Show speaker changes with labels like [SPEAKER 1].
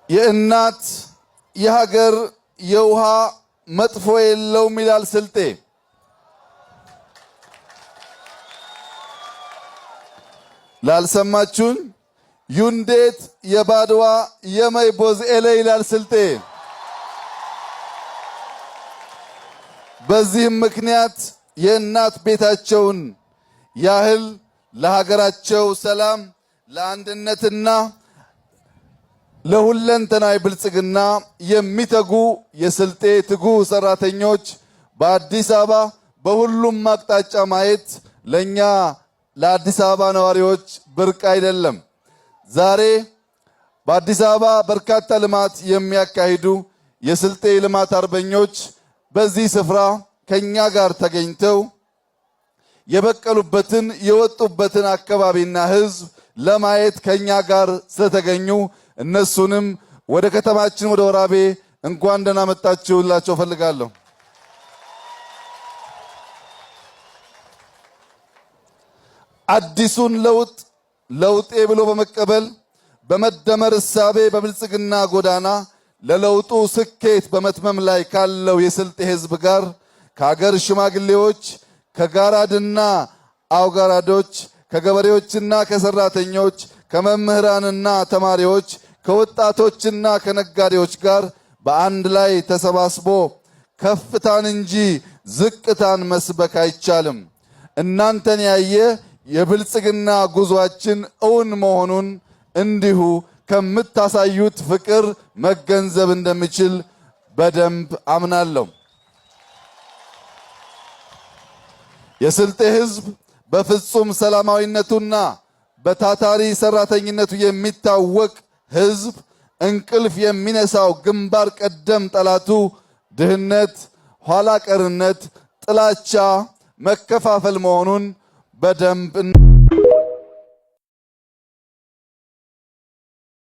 [SPEAKER 1] የእናት የሀገር የውሃ መጥፎ የለውም ይላል ስልጤ። ላልሰማችሁን ዩንዴት የባድዋ የመይቦዝ ኤለ ይላል ስልጤ። በዚህም ምክንያት የእናት ቤታቸውን ያህል ለሀገራቸው ሰላም ለአንድነትና ለሁለንተናዊ ብልጽግና የሚተጉ የስልጤ ትጉ ሰራተኞች በአዲስ አበባ በሁሉም አቅጣጫ ማየት ለኛ ለአዲስ አበባ ነዋሪዎች ብርቅ አይደለም። ዛሬ በአዲስ አበባ በርካታ ልማት የሚያካሂዱ የስልጤ ልማት አርበኞች በዚህ ስፍራ ከኛ ጋር ተገኝተው የበቀሉበትን የወጡበትን አካባቢና ሕዝብ ለማየት ከኛ ጋር ስለተገኙ እነሱንም ወደ ከተማችን ወደ ወራቤ እንኳን ደህና መጣችሁላቸው ፈልጋለሁ። አዲሱን ለውጤ ብሎ በመቀበል በመደመር እሳቤ በብልጽግና ጎዳና ለለውጡ ስኬት በመትመም ላይ ካለው የስልጤ ሕዝብ ጋር ከሀገር ሽማግሌዎች ከጋራድና አውጋራዶች ከገበሬዎችና ከሰራተኞች ከመምህራንና ተማሪዎች ከወጣቶችና ከነጋዴዎች ጋር በአንድ ላይ ተሰባስቦ ከፍታን እንጂ ዝቅታን መስበክ አይቻልም። እናንተን ያየ የብልጽግና ጉዟችን እውን መሆኑን እንዲሁ ከምታሳዩት ፍቅር መገንዘብ እንደምችል በደንብ አምናለሁ። የስልጤ ሕዝብ በፍጹም ሰላማዊነቱና በታታሪ ሰራተኝነቱ የሚታወቅ ሕዝብ እንቅልፍ የሚነሳው ግንባር ቀደም ጠላቱ ድህነት፣ ኋላ ቀርነት፣ ጥላቻ፣ መከፋፈል መሆኑን በደንብ